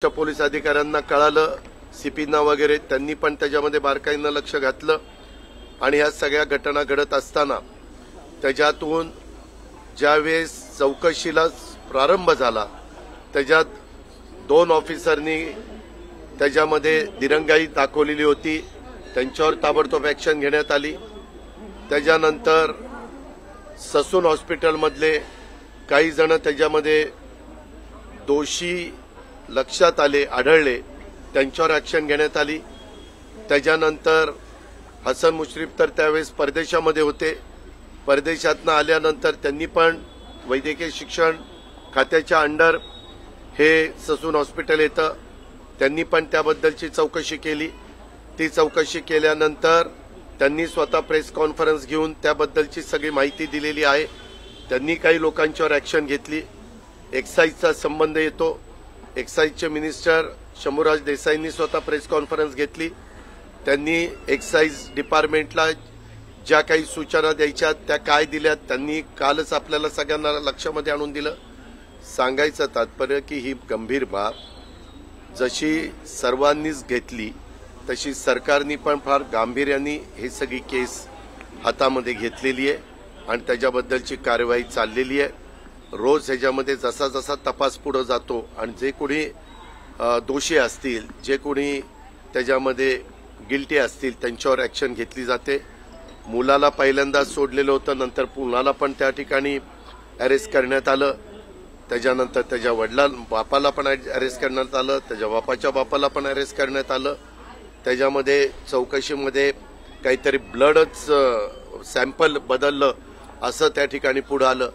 Police अधिकाऱ्यांना कळालं, सीपींना वगैरे, त्यांनी पण त्याच्यामध्ये बारकाईनं लक्ष घातलं आणि ह्या सगळ्या घटना घडत असताना त्याच्यातून ज्यावेळेस चौकशीला प्रारंभ झाला त्याच्यात 2 ऑफिसरनी त्याच्यामध्ये दिरंगाई दाखवलेली होती, त्यांच्यावर ताबडतोब ऍक्शन घेण्यात आली। त्याच्यानंतर ससून हॉस्पिटलमधले काही जण त्याच्यामध्ये दोषी लक्षात आढळले, त्यांच्यावर ऍक्शन घेण्यात आली। त्याच्यानंतर हसन मुश्रीफ तर त्यावेळेस परदेशामध्ये होते, परदेशातनं आल्यानंतर त्यांनी पण वैद्यकीय शिक्षण खात्याच्या अंडर हे ससून हॉस्पिटल येतं, त्यांनी पण त्याबद्दलची चौकशी केली। ती चौकशी केल्यानंतर त्यांनी स्वतः प्रेस कॉन्फरन्स घेऊन त्याबद्दलची सगळी माहिती दिलेली आहे। त्यांनी काही लोकांच्यावर ऍक्शन घेतली। एक्साईजचा संबंध येतो, एक्साईजचे मिनिस्टर शंभूराज देसाईंनी स्वतः प्रेस कॉन्फरन्स घेतली। त्यांनी एक्साईज डिपार्टमेंटला ज्या काही सूचना द्यायच्या त्या काय दिल्या त्यांनी कालच आपल्याला सगळ्यांना लक्षामध्ये आणून दिलं। सांगायचं तात्पर्य की ही गंभीर बाब जशी सर्वांनीच घेतली तशी सरकारने पण फार गांभीर्याने ही सगळी केस हातामध्ये घेतलेली आहे आणि त्याच्याबद्दलची कार्यवाही चाललेली आहे। रोज ह्याच्यामध्ये जसा जसा तपास पुढे जातो आणि जे कोणी दोषी असतील, जे कोणी त्याच्यामध्ये गिल्टी असतील त्यांच्यावर ऍक्शन घेतली जाते। मुलाला पहिल्यांदा सोडलेलं होतं, नंतर मुलाला पण त्या ठिकाणी अरेस्ट करण्यात आलं। त्याच्यानंतर त्याच्या बापाला पण अरेस्ट करण्यात आलं, त्याच्या बापाच्या बापाला पण अरेस्ट करण्यात आलं। त्याच्यामध्ये चौकशीमध्ये काहीतरी ब्लडच सॅम्पल बदललं असं त्या ठिकाणी पुढे आलं।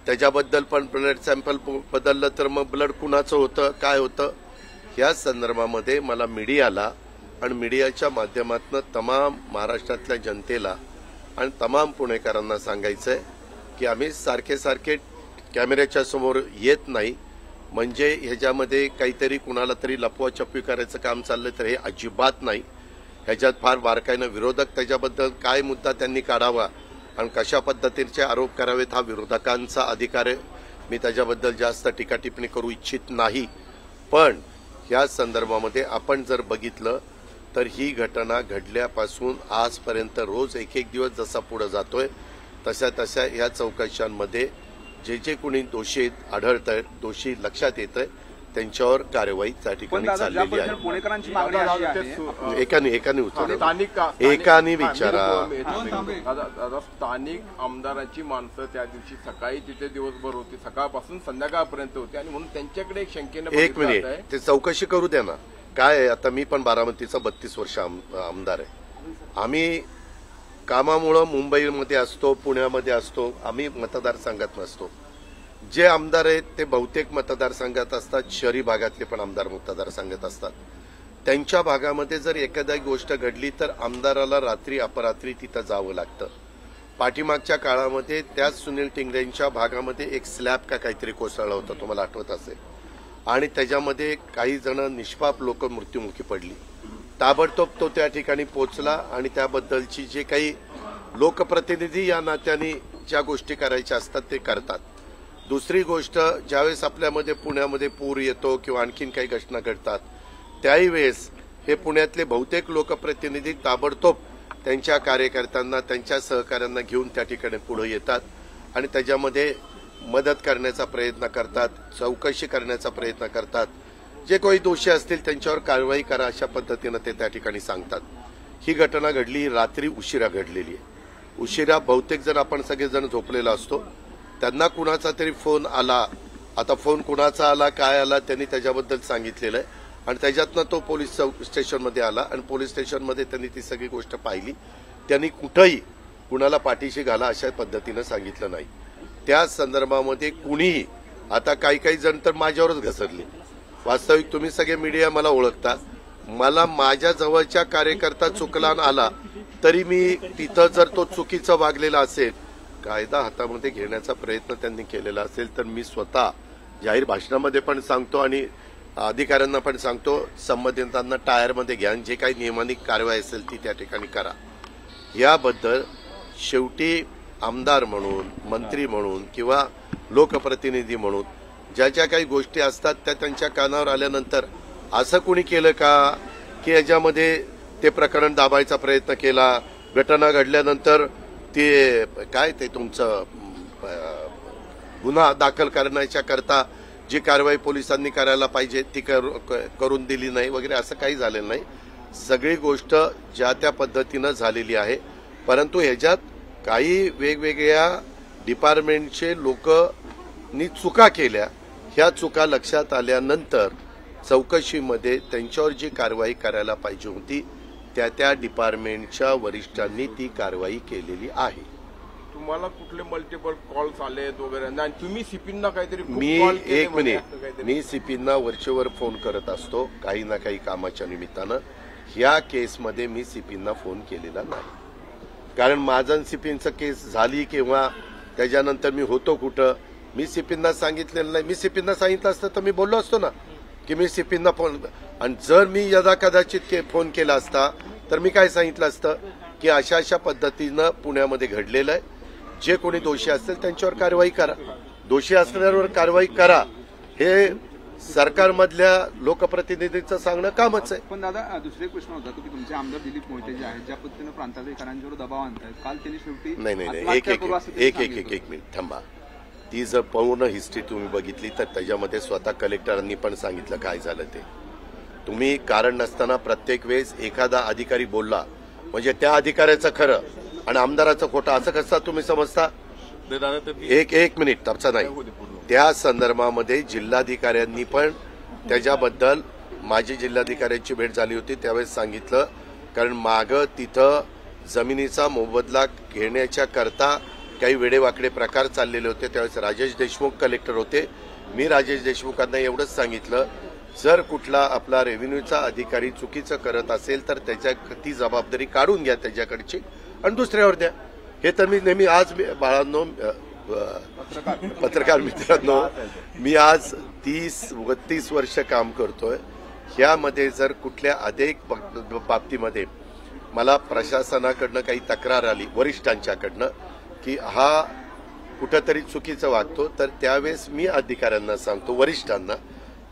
त्याच्याबद्दल पण ब्लड सॅम्पल बदललं तर मग ब्लड कुणाचं होतं, काय होतं, या संदर्भामध्ये मला मीडियाला आणि मीडियाच्या माध्यमातून तमाम महाराष्ट्रातल्या जनतेला आणि तमाम पुणेकरांना सांगायचंय की आम्ही सारखे सारखे कॅमेऱ्याच्या समोर येत नाही, म्हणजे ह्याच्यामध्ये काहीतरी कुणाला तरी लपवाछपवी करायचं काम चाललं तर हे अजिबात नाही। ह्याच्यात फार बारकाईनं विरोधक त्याच्याबद्दल काय मुद्दा त्यांनी काढावा आणि कशा पद्धतीचे आरोप करावेत हा विरोधकांचा अधिकार आहे। मी त्याच्याबद्दल जास्त टीका टिप्पणी करू इच्छित नाही, पण या संदर्भामध्ये आपण जर बघितलं तर ही घटना घडल्यापासून आजपर्यंत रोज एक दिवस जसा पुढे जातोय तशा तशा या चौकशांमध्ये जे कोणी दोषी आढळतंय, दोषी लक्षात येतंय, त्यांच्यावर कार्यवाही त्या ठिकाणी चाललेली आहे। पुणेकरांची मागणी अशी आहे, एकाने उत्तर एकाने विचारा। स्थानिक आमदारांची माणसं त्या दिवशी सकाळी तिथे दिवसभर होती, सकाळपासून संध्याकाळपर्यंत होती आणि म्हणून त्यांच्याकडे एक शंकेनं एक मिनिट ते चौकशी करू द्या ना। काय आहे, आता मी पण बारामतीचा 32 वर्ष आमदार आहे। आम्ही कामामुळे मुंबईमध्ये असतो, पुण्यामध्ये असतो, आम्ही मतदारसंघात नसतो। जे आमदार आहेत ते बहुतेक मतदारसंघात असतात, शहरी भागातले पण आमदार मतदारसंघात असतात। त्यांच्या भागामध्ये जर एखादी गोष्ट घडली तर आमदाराला रात्री अपरात्री तिथं जावं लागतं। पाठीमागच्या काळामध्ये त्याच सुनील टिंगरेंच्या भागामध्ये एक स्लॅब का काहीतरी कोसळला होता, तुम्हाला आठवत असेल, आणि त्याच्यामध्ये काही जण निष्पाप लोक मृत्युमुखी पडली। ताबडतोब तो त्या ठिकाणी पोहोचला आणि त्याबद्दलची जे काही लोकप्रतिनिधी या नात्याने ज्या गोष्टी करायच्या असतात ते करतात। दुसरी गोष्ट, ज्यावेळेस आपल्यामध्ये पुण्यामध्ये पूर येतो किंवा आणखीन काही घटना घडतात त्याही वेळेस हे पुण्यातले बहुतेक लोकप्रतिनिधी ताबडतोब त्यांच्या कार्यकर्त्यांना, त्यांच्या सहकाऱ्यांना घेऊन त्या ठिकाणी पुढे येतात आणि त्याच्यामध्ये मदत करण्याचा प्रयत्न करतात, चौकशी करण्याचा प्रयत्न करतात। जे काही दोषी असतील त्यांच्यावर कारवाई करा अशा पद्धतीनं ते त्या ठिकाणी सांगतात। ही घटना घडली, रात्री उशिरा घडलेली आहे। उशिरा बहुतेक जण आपण सगळेजण झोपलेला असतो, त्यांना कुणाचा तरी फोन आला। आता फोन कुणाचा आला, काय आला, त्यांनी त्याच्याबद्दल सांगितलेलं आहे आणि त्याच्यातनं तो पोलीस स्टेशनमध्ये आला आणि पोलीस स्टेशनमध्ये त्यांनी ती सगळी गोष्ट पाहिली। त्यांनी कुठंही कुणाला पाठीशी घाला अशा पद्धतीनं सांगितलं नाही। त्या संदर्भामध्ये कुणीही, आता काही जण तर माझ्यावरच घसरले। वास्तविक तुम्ही सगळे मीडिया मला ओळखता, मला माझ्या जवळच्या कार्यकर्ता चुकला आला तरी मी तिथं जर तो चुकीचं वागलेला असेल, कायदा हातामध्ये घेण्याचा प्रयत्न त्यांनी केलेला असेल तर मी स्वतः जाहीर भाषणामध्ये पण सांगतो आणि अधिकाऱ्यांना पण सांगतो, संबंधितांना टायरमध्ये घ्या, जे काही नियमानिक कारवाई असेल ती त्या ठिकाणी करा। याबद्दल शेवटी आमदार म्हणून, मंत्री म्हणून किंवा लोकप्रतिनिधी म्हणून ज्या ज्या काही गोष्टी असतात त्या त्यांच्या कानावर आल्यानंतर असं कोणी केलं का की याच्यामध्ये ते प्रकरण दाबायचा प्रयत्न केला, घटना घडल्यानंतर ते काय ते तुमचं गुन्हा दाखल करण्याच्या करता जी कारवाई पोलिसांनी करायला पाहिजे ती करून दिली नाही वगैरे असं काही झालेलं नाही. सगळी गोष्ट ज्या त्या पद्धतीनं झालेली आहे. परंतु ह्याच्यात काही वेगवेगळ्या डिपार्टमेंटचे लोकांनी चुका केल्या. ह्या चुका लक्षात आल्यानंतर चौकशीमध्ये त्यांच्यावर जी कारवाई करायला पाहिजे होती त्या त्या डिपार्टमेंटच्या वरिष्ठांनी ती कारवाई केलेली आहे. तुम्हाला कुठले मल्टिपल कॉल्स आलेत वगैरे आणि तुम्ही सीपींना काहीतरी खूप मी call केले एक म्हणे मिनिट, असं काहीतरी. मी सीपींना वरचेवर फोन करत असतो काही ना काही कामाच्या निमित्तानं. ह्या केसमध्ये मी सीपींना फोन केलेला नाही, कारण माझं सीपींचं केस झाली किंवा त्याच्यानंतर मी होतो कुठं मी सीपींना सांगितलेलं नाही. मी सीपींना सांगितलं असतं तर मी बोललो असतो ना की मी सीपींना फोन, आणि जर मी यदा कदाचित फोन केला असता तर मी काय सांगितलं असतं की अशा अशा पद्धतीनं पुण्यामध्ये घडलेलं आहे, जे कोणी दोषी असतील त्यांच्यावर कारवाई करा, दोषी असणाऱ्यावर कारवाई करा, हे सरकारमधल्या लोकप्रतिनिधींचं सांगणं कामच आहे. पण दादा दुसरा एक प्रश्न होता की तुमचे आमदार दिलीप मोहिते जे आहेत ज्या पद्धतीनं प्रांताधिकाऱ्यांच्यावर दबाव आणतायत, काल त्यांनी शेवटी नाही आत्महत्या करू असं त्यांनी सांगितलं. एक मिनिट थांबा. ती जर पूर्ण हिस्ट्री तुम्ही बघितली तर त्याच्यामध्ये स्वतः कलेक्टरांनी पण सांगितलं काय झालं ते. तुम्ही कारण नसताना प्रत्येक वेळेस एखादा अधिकारी बोलला म्हणजे त्या अधिकाऱ्याचं खरं आणि आमदाराचं खोटं असं कसं तुम्ही समजता. एक मिनिट तसं नाही. त्या संदर्भामध्ये जिल्हाधिकाऱ्यांनी पण त्याच्याबद्दल माझी जिल्हाधिकाऱ्यांची भेट झाली होती त्यावेळेस सांगितलं, कारण मागं तिथं जमिनीचा मोबदला घेण्याच्या करता काही वेडेवाकडे प्रकार चाललेले होते. त्यावेळेस राजेश देशमुख कलेक्टर होते. मी राजेश देशमुखांना एवढंच सांगितलं, जर कुठला आपला रेव्हेन्यूचा अधिकारी चुकीचं करत असेल तर त्याच्या ती जबाबदारी काढून घ्या त्याच्याकडची आणि दुसऱ्यावर द्या. हे तर मी नेहमी आज बाळांनो पत्रकार मित्रांनो मी आज 30-32 वर्ष काम करतोय. ह्यामध्ये जर कुठल्या अनेक बाबतीमध्ये मला प्रशासनाकडनं काही तक्रार आली वरिष्ठांच्याकडनं की हा कुठंतरी चुकीचं वागतो, तर त्यावेळेस मी अधिकाऱ्यांना सांगतो वरिष्ठांना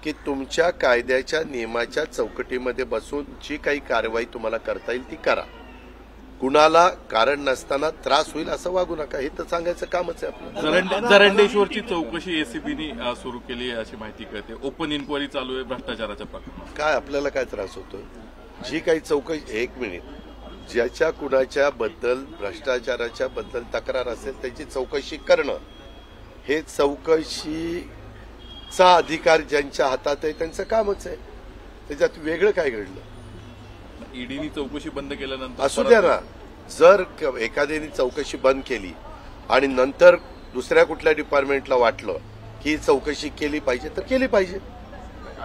की तुमच्या कायद्याच्या नियमाच्या चौकटीमध्ये बसून जी काही कारवाई तुम्हाला करता येईल ती करा. कुणाला कारण नसताना त्रास होईल असं वागू नका. हे तर सांगायचं कामच आहे आपलं. जरंडेश्वरची चौकशी एसीबीनी सुरू केली अशी माहिती कळते. ओपन इन्क्वायरी चालू आहे भ्रष्टाचाराच्या प्रकरणात. काय आपल्याला काय त्रास होतोय? जी काही चौकशी, एक मिनिट, ज्याच्या कुणाच्या बद्दल भ्रष्टाचाराच्या बद्दल तक्रार असेल त्याची चौकशी करणं हे चौकशीचा अधिकार ज्यांच्या हातात आहे त्यांचं कामच आहे. त्याच्यात वेगळं काय घडलं? ईडीनी चौकशी बंद केल्यानंतर असू द्या ना. जर एखाद्याने चौकशी बंद केली आणि नंतर दुसऱ्या कुठल्या डिपार्टमेंटला वाटलं की चौकशी केली पाहिजे तर केली पाहिजे.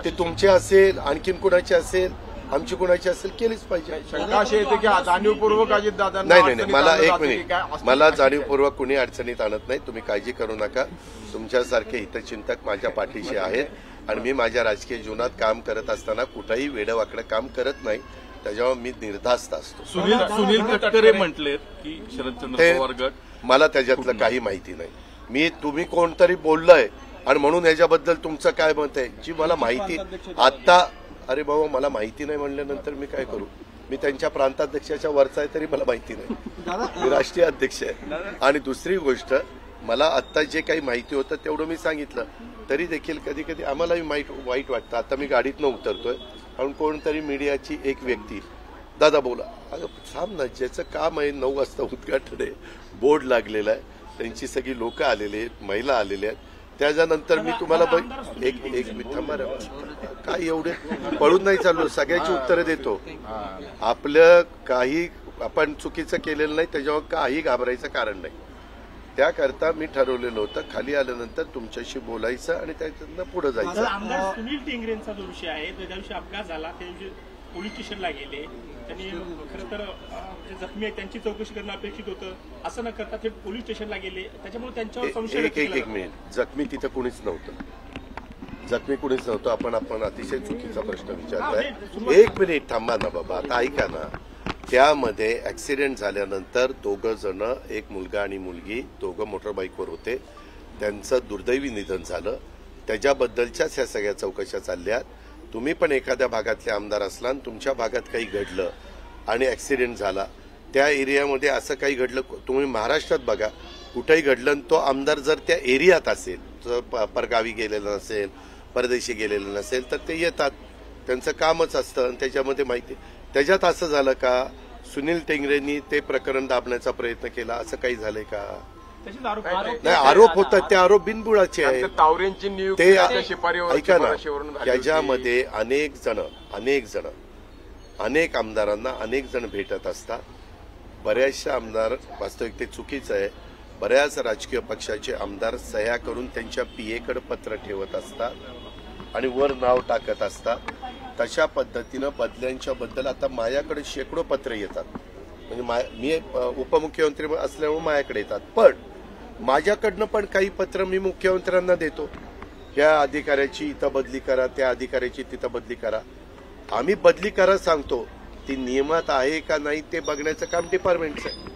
ते तुमचे असेल, आणखीन कुणाचे असेल, आमची कुणाची असेल, केलीच पाहिजे. शंका अशी येते की जाणीवपूर्वक अजितदादांना नाही, अडचणीत मला आणलं एक जातं की मिनिट, काय असं मला काय? जाणीवपूर्वक कुणी अडचणीत आणत नाही. तुम्ही काळजी करू नका. तुमच्यासारखे हितचिंतक माझ्या पाठीशी आहेत आणि मी माझ्या राजकीय जीवनात काम करत असताना कुठंही वेडवाकडं काम करत नाही. त्याच्यावर मी निर्धास्त असतो. सुनील तटकरे म्हटलेत की शरदचंद्र पवार गट. मला त्याच्यातलं काही माहिती नाही. तुम्ही कोणतरी बोललंय आणि म्हणून ह्याच्याबद्दल तुमचं काय मत आहे जी मला माहिती आता. अरे बाबा, मला माहिती नाही म्हणल्यानंतर मी काय करू? मी त्यांच्या प्रांताध्यक्षाच्या वरचा आहे तरी मला माहिती नाही. मी राष्ट्रीय अध्यक्ष आहे. आणि दुसरी गोष्ट, मला आत्ता जे काही माहिती होतं तेवढं मी सांगितलं. तरी देखील कधी कधी आम्हालाही वाईट वाटतं. आता मी गाडीतनं उतरतोय आणि कोणतरी मीडियाची एक व्यक्ती, दादा बोला. अगं थांब ना, ज्याचं काम आहे 9 वाजता उद्घाटन आहे, बोर्ड लागलेला आहे, त्यांची सगळी लोक आलेली आहेत, महिला आलेल्या आहेत. त्याच्यानंतर मी तुम्हाला एक मिनिट थांबा रे. काय एवढे पळून नाही चाललो, सगळ्याची उत्तरं देतो. आपलं काही आपण चुकीचं केलेलं नाही, त्याच्यावर काही घाबरायचं कारण नाही. त्याकरता मी ठरवलेलं होतं खाली आल्यानंतर तुमच्याशी बोलायचं आणि त्याच्यातनं पुढे जायचं. आमदार सुनील टिंगरेंचा जो विषय आहे, ज्या दिवशी अपघात झाला त्या दिवशी पोलीस स्टेशनला गेले. त्यांनी खरं तर जे जखमी आहेत त्यांची चौकशी करणं अपेक्षित होतं. असं न करता ते पोलीस स्टेशनला गेले, त्याच्यामुळे त्यांच्यावर संशय व्यक्त केला. एक मिनिट, जखमी तिथं कुणीच नव्हतं. जखमी कुणीच नव्हतं. आपण अतिशय चुकीचा प्रश्न विचारताय. एक मिनिट थांबा ना बाबा, आता ऐका ना. त्यामध्ये ऍक्सिडेंट झाल्यानंतर 2 जण, एक मुलगा आणि मुलगी, 2 मोटरबाईकवर होते. त्यांचं दुर्दैवी निधन झालं. त्याच्याबद्दलच्याच ह्या सगळ्या चौकशा चालल्या. तुम्ही पण एखाद्या भागातले आमदार असला आणि तुमच्या भागात काही घडलं आणि ॲक्सिडेंट झाला, त्या एरियामध्ये असं काही घडलं, तुम्ही महाराष्ट्रात बघा कुठेही घडलं आणि तो आमदार जर त्या एरियात असेल, जर परगावी गेलेला नसेल, परदेशी गेलेलं नसेल, तर ते येतात, त्यांचं कामच असतं आणि त्याच्यामध्ये माहिती. त्याच्यात असं झालं का सुनील टेंगरेंनी ते प्रकरण दाबण्याचा प्रयत्न केला, असं काही झालंय का? तसेच आरोप नाही, आरोप होतात ते आरोप बिनबुडाचे आहेत. तावरेंची ते नियुक्ती शिपारीवर ऐका ना, शिफारशीवरून झाली होती. त्याच्यामध्ये अनेक आमदारांना अनेक जण भेटत असतात. बऱ्याचशा आमदार, वास्तविक ते चुकीचं आहे, बऱ्याच राजकीय पक्षाचे आमदार सह्या करून त्यांच्या पीएकडे पत्र ठेवत असतात आणि वर नाव टाकत असतात. तशा पद्धतीनं बदल्यांच्या बद्दल आता माझ्याकडे शेकडो पत्र येतात. म्हणजे मी उपमुख्यमंत्री असल्यामुळे माझ्याकडे येतात, पण माझ्याकडनं पण काही पत्र मी मुख्यमंत्र्यांना देतो. या अधिकाऱ्याची इथं बदली करा, त्या अधिकाऱ्याची तिथं बदली करा. आम्ही बदली करा सांगतो, ती नियमात आहे का नाही ते बघण्याचं काम डिपार्टमेंटचं आहे.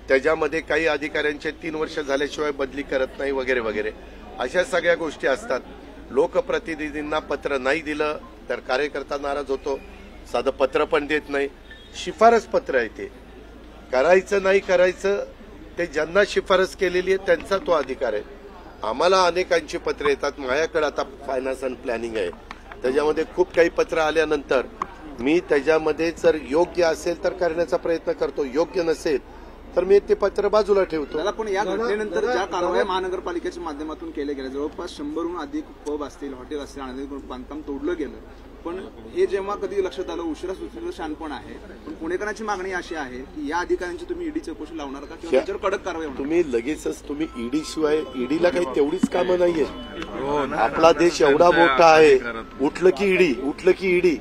त्याच्यामध्ये काही अधिकाऱ्यांचे 3 वर्ष झाल्याशिवाय बदली करत नाही वगैरे वगैरे, अशा सगळ्या गोष्टी असतात. लोकप्रतिनिधींना पत्र नाही दिलं तर कार्यकर्ता नाराज होतो, साधं पत्र पण देत नाही. शिफारस पत्र आहे, ते करायचं नाही करायचं ते ज्यांना शिफारस केलेली आहे त्यांचा तो अधिकार आहे. आम्हाला अनेकांची पत्र येतात. माझ्याकडे आता फायनान्स अँड प्लॅनिंग आहे, त्याच्यामध्ये खूप काही पत्र आल्यानंतर मी त्याच्यामध्ये जर योग्य असेल तर करण्याचा प्रयत्न करतो, योग्य नसेल तर मी ते पत्र बाजूला ठेवतो. दादा, पण या घटनेनंतर ज्या कारवाया महानगरपालिकेच्या माध्यमातून केल्या गेल्या, जवळपास 100हून अधिक पब असतील, हॉटेल असतील, अनधिकृत बांधकाम तोडलं गेलं. पण हे जेव्हा कधी लक्षात आलं, उशिरा सुचलेलं शानपण आहे. पण पुणेकरांची मागणी अशी आहे की या अधिकाऱ्यांची तुम्ही ईडी चौकशी लावणार का, किंवा त्यांच्यावर कडक कारवाई होणार? तुम्ही लगेचच तुम्ही ईडी शिवाय, ईडीला काही तेवढीच कामं नाहीये. आपला देश एवढा मोठा आहे, उठलं की ईडी,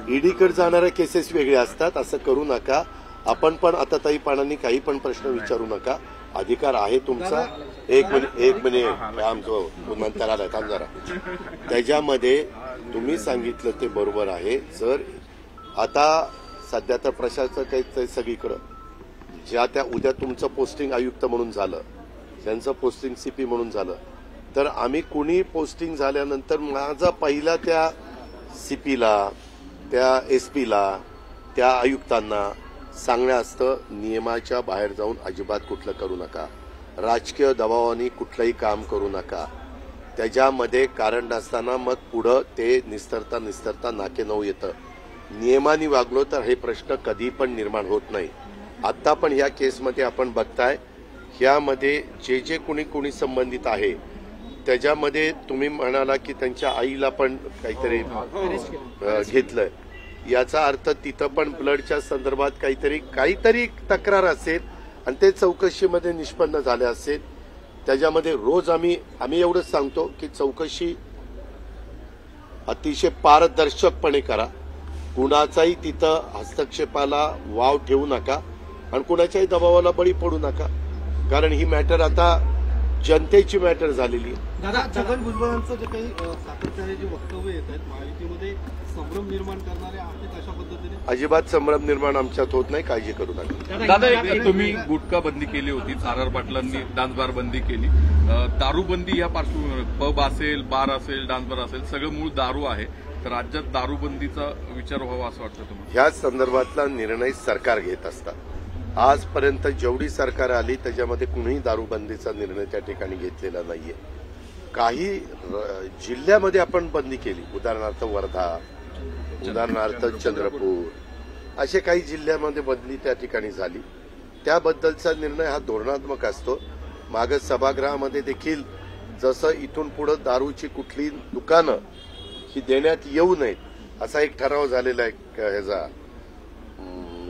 ईडीकडे जाणाऱ्या केसेस वेगळ्या असतात. असं करू नका. आपण पण आता ताईपणाने काही पण प्रश्न विचारू नका. अधिकार आहे तुमचा. एक मिनिट आमचं विमानतळाला थांब जरा. त्याच्यामध्ये तुम्ही सांगितलं ते बरोबर आहे. जर आता सध्या तर प्रशासक आहे सगळीकडं, ज्या त्या उद्या तुमचं पोस्टिंग आयुक्त म्हणून झालं, त्यांचं पोस्टिंग सीपी म्हणून झालं, तर आम्ही कुणी पोस्टिंग झाल्यानंतर माझा पहिला त्या सीपीला, त्या एसपीला, त्या आयुक्तांना सांगणं असतं, नियमाच्या बाहेर जाऊन अजिबात कुठलं करू नका, राजकीय दबावाने कुठलंही काम करू नका. त्याच्यामध्ये कारण नसताना मग पुढं ते निस्तरता नाकेनऊ येतं. नियमाने वागलो तर हे प्रश्न कधी पण निर्माण होत नाही. आता पण ह्या केसमध्ये आपण बघताय, ह्यामध्ये जे कोणी संबंधित आहे त्याच्यामध्ये तुम्ही म्हणाला की त्यांच्या आईला पण काहीतरी घेतलंय, याचा अर्थ तिथं पण ब्लडच्या संदर्भात काहीतरी तक्रार असेल आणि ते चौकशीमध्ये निष्पन्न झाले असेल. त्याच्यामध्ये रोज आम्ही एवढंच सांगतो की चौकशी अतिशय पारदर्शकपणे करा. कुणाचाही तिथं हस्तक्षेपाला वाव ठेवू नका आणि कुणाच्याही दबावाला बळी पडू नका, कारण ही मॅटर आता जनतेची मॅटर झालेली आहे. दादा, छगन भुजबळांचं जे काही सातत्याने जे वक्तव्य येत आहेत, महायुतीमध्ये संभ्रम निर्माण करणारे आहेत, अशा पद्धतीने अजिबात संभ्रम निर्माण आमच्यात होत नाही, काळजी करू नका. दादा, तुम्ही गुटखा बंदी केली होती, आर पाटलांनी डान्स बार बंदी केली, दारूबंदी या पार्श्वभूमीवर पब असेल, बार असेल, डान्स बार असेल, सगळं मूळ दारू आहे, तर राज्यात दारूबंदीचा विचार व्हावा असं वाटतं तुम्हाला? ह्या संदर्भातला निर्णय सरकार घेत असतात. आजपर्यंत जेवढी सरकार आली त्याच्यामध्ये कुणीही दारूबंदीचा निर्णय त्या ठिकाणी घेतलेला नाहीये. काही जिल्ह्यामध्ये आपण बंदी केली, उदाहरणार्थ वर्धा, उदाहरणार्थ चंद्रपूर, असे काही जिल्ह्यामध्ये बंदी त्या ठिकाणी झाली. त्याबद्दलचा निर्णय हा धोरणात्मक असतो. मागे सभागृहामध्ये देखील जसं इथून पुढे दारूची कुठली दुकानं ही देण्यात येऊ नयेत असा एक ठराव झालेला आहे ह्याचा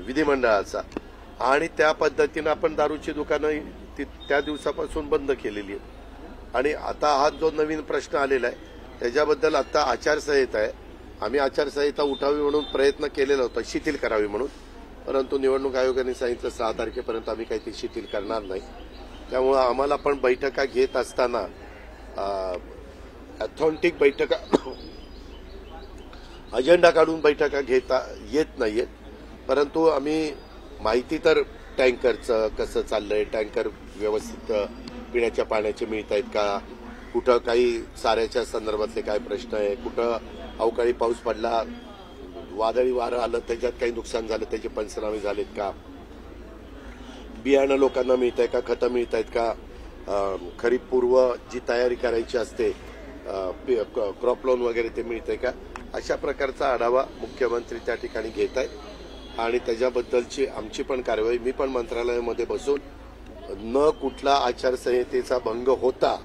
विधिमंडळाचा, आणि त्या पद्धतीनं आपण दारूची दुकानं त्या दिवसापासून बंद केलेली आहेत. आणि आता हा जो नवीन प्रश्न आलेला आहे त्याच्याबद्दल आता आचारसंहिता आहे. आम्ही आचारसंहिता उठावी म्हणून प्रयत्न केलेला होता, शिथिल करावी म्हणून, परंतु निवडणूक आयोगाने सांगितलं 6 तारखेपर्यंत आम्ही काही ती शिथिल करणार नाही. त्यामुळं आम्हाला पण बैठका घेत असताना ऑथेंटिक बैठका, अजेंडा काढून बैठका घेता येत नाहीयेत. परंतु आम्ही माहिती तर टँकरचं कसं चाललंय, टँकर व्यवस्थित पिण्याच्या पाण्याचे मिळत आहेत का, कुठं काही चाऱ्याच्या संदर्भातले काय प्रश्न आहे, कुठं अवकाळी पाऊस पडला, वादळी वारं आलं, त्याच्यात काही नुकसान झालं, त्याचे पंचनामे झालेत का, बियाणं लोकांना मिळत आहे का, खतं मिळत आहेत का, खरीप पूर्व जी तयारी करायची असते क्रॉप लोन वगैरे ते मिळतंय का, अशा प्रकारचा आढावा मुख्यमंत्री त्या ठिकाणी घेत आहेत आणि त्याच्याबद्दलची आमची पण कारवाई, मी पण मंत्रालयामध्ये बसून न कुठला आचारसंहितेचा भंग होता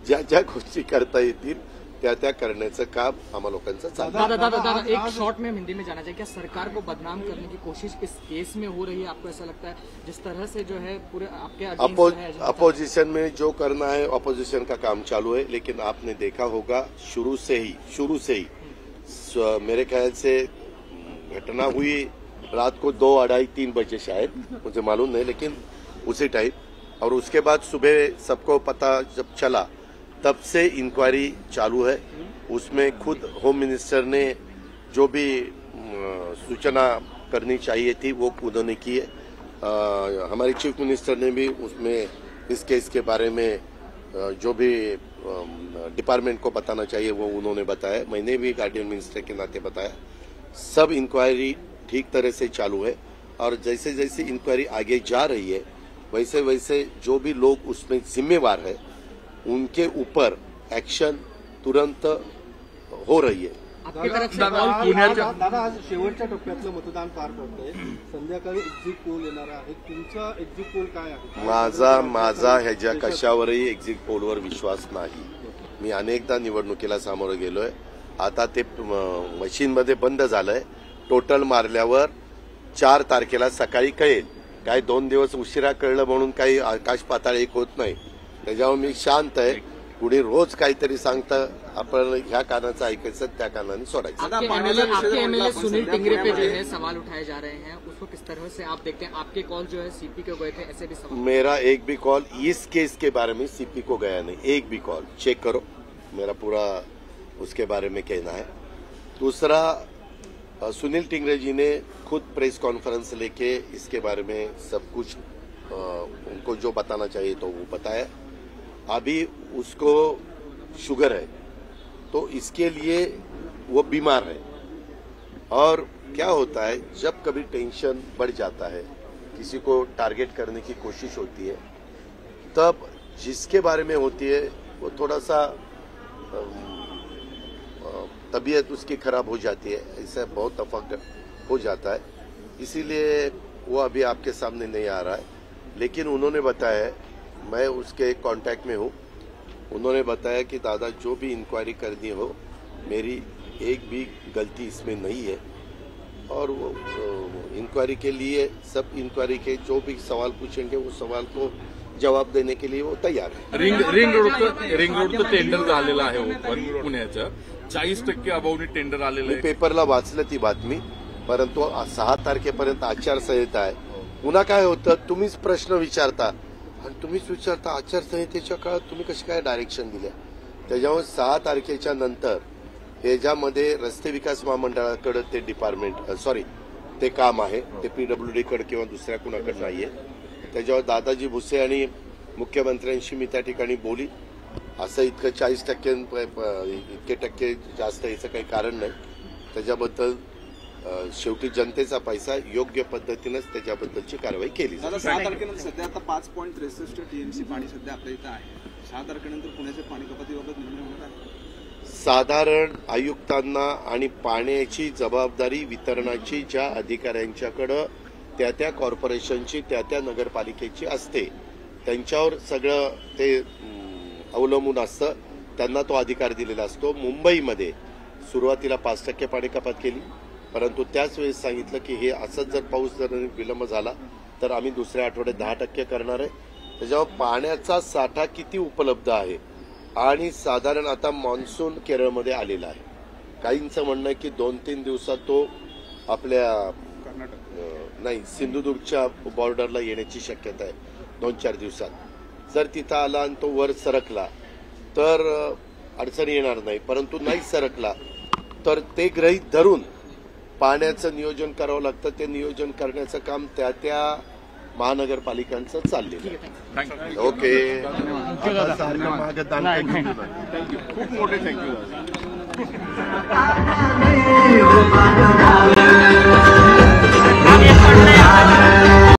ज्या ज्या गोष्टी करता येतील त्या करण्याचं काम आम्हा लोकांचं चालू आहे। दादा एक शॉर्ट में हिंदी में जाना चाहिए, क्या सरकार को बदनाम करने की कोशिश इस केस में हो रही है? आपको ऐसा लगता है जिस तरह से जो है पूरे आपके अपोजिशन में जो करना है अपोजिशन का काम चालू है, लेकिन आपने देखा होगा शुरू से ही मेरे ख्याल से घटना हुई रात को 2, 2:30, 3 बजे शायद, मुझे मालूम नहीं, लेकिन उसी टाइम, और उसके बाद सुबह सबको पता जब चला तब से इंक्वायरी चालू है। उसमें खुद होम मिनिस्टर ने जो भी सूचना करनी चाहिए थी वो उन्होंने की है। हमारे चीफ मिनिस्टर ने भी उसमें इस केस के बारे में जो भी डिपार्टमेंट को बताना चाहिए वो उन्होंने बताया, मैंने भी गार्डियन मिनिस्टर के नाते बताया। सब इंक्वायरी ठीक तरह से चालू है और जैसे जैसे इंक्वायरी आगे जा रही है वैसे वैसे जो भी लोग उसमें जिम्मेवार है उनके ऊपर एक्शन तुरंत हो रही है। दादा आज शेवटच्या टप्प्यातलं मतदान पार पडतंय, संध्याकाळी एक्झिट पोल येणार आहे, तुमचा एक्झिट पोल काय आहे? माझा ह्याच्या कशावरही एक्झिट पोलवर विश्वास नाही। मी अनेकदा निवडणुकीला सामोरं गेलोय, आता ते मशीनमध्ये बंद झालंय, टोटल मारल्यावर 4 तारखेला सकाळी कळेल। काय 2 दिवस उशिरा कळलं म्हणून काही आकाश पाताळ एक होत नाही, त्याच्यावर मी शांत आहे। कुणी रोज काहीतरी सांगतं, आपण ह्या कानाचं ऐकायचं, त्या कानाने सोडायचं। आपके एमएलए सुनील टिंगरे पे जो है सवाल उठाए जा रहे हैं, उसको किस तरह से आप देखते हैं? आपके कॉल जो है सीपी को गए थे, ऐसे भी सवाल? मेरा एक भी कॉल इस केस के बारे में सीपी को गया नहीं, एक भी कॉल चेक करो, मेरा पूरा उसके बारे में कहना है। दूसरा, सुनील टिंगरे जी ने खुद प्रेस कॉन्फ्रेंस लेके इसके बारे में सब कुछ उनको जो बताना चाहिए तो वो बताया। अभी उसको शुगर है तो इसके लिए वो बीमार है, और क्या होता है जब कभी टेंशन बढ़ जाता है, किसी को टारगेट करने की कोशिश होती है, तब जिसके बारे में होती है वो थोड़ा सा तबीयत उसकी खराब हो जाती है, ऐसा बहुत दफा हो जाता है, इसीलिए वो अभी आपके सामने नहीं आ रहा है। लेकिन उन्होंने बताया है, मैं उसके कांटेक्ट में हूँ, उन्होंने बताया कि दादा जो भी इंक्वायरी करनी हो, मेरी एक भी गलती इसमें नहीं है, और वो इंक्वायरी के लिए सब इंक्वायरी के जो भी सवाल पूछेंगे वो सवाल को जवाब देने के लिए वो तैयार है। रिंग रोडचं टेंडर झालेलं आहे ओपन पुण्याचं, 40% अभावनी टेंडर आलेलं मी आहे। पेपरला वाचलं ती बातमी, परंतु 6 तारखेपर्यंत आचारसंहिता आहे। पुन्हा काय होतं, तुम्हीच प्रश्न विचारता आणि तुम्हीच विचारता आचारसंहितेच्या काळात तुम्ही कशी काय डायरेक्शन दिल्या, त्याच्यामुळे 6 तारखेच्या नंतर ह्याच्यामध्ये रस्ते विकास महामंडळाकडे ते डिपार्टमेंट ते काम आहे, ते पीडब्ल्यूडी कडे किंवा दुसऱ्या कुणाकडे नाहीये। त्याच्यावर दादाजी भुसे आणि मुख्यमंत्र्यांशी मी त्या ठिकाणी बोली, असं इतकं 40% इतके टक्के जास्त याचं काही कारण नाही, त्याच्याबद्दल शेवटी जनतेचा पैसा योग्य पद्धतीनेच त्याच्याबद्दलची कारवाई केली जाईल। 6 तारखेनंतर सध्या आता 5.63 टीएमसी पाणी सध्या आपल्या इथं आहे। 6 तारखेनंतर पुण्याच्या पाणी कपातीबाबत निर्णय होणार आहे। साधारण आयुक्तांना आणि पाण्याची जबाबदारी वितरणाची ज्या अधिकाऱ्यांच्याकडे त्या कॉर्पोरेशनची त्या नगरपालिकेची असते, त्यांच्यावर सगळं ते अवलंबून असतं, त्यांना तो अधिकार दिलेला असतो। मुंबईमध्ये सुरुवातीला 5% पाणी कपात केली, परंतु त्याच वेळेस सांगितलं की हे असंच जर पाऊस जर विलंब झाला तर आम्ही दुसऱ्या आठवड्यात 10% करणार आहे। त्याच्यावर पाण्याचा साठा किती उपलब्ध आहे, आणि साधारण आता मान्सून केरळमध्ये आलेला आहे, काहींचं म्हणणं आहे की 2-3 दिवसात तो आपल्या नाही सिंधुदुर्गच्या बॉर्डरला येण्याची शक्यता आहे, 2-4 दिवसात। जर तिथं आला आणि तो वर सरकला तर अडचण येणार नाही, परंतु नाही सरकला तर ते गृहीत धरून पाण्याचं नियोजन करावं लागतं। ते नियोजन करण्याचं काम त्या महानगरपालिकांचं चाललेलं आहे। ओके, खूप मोठे थँक्यू. हो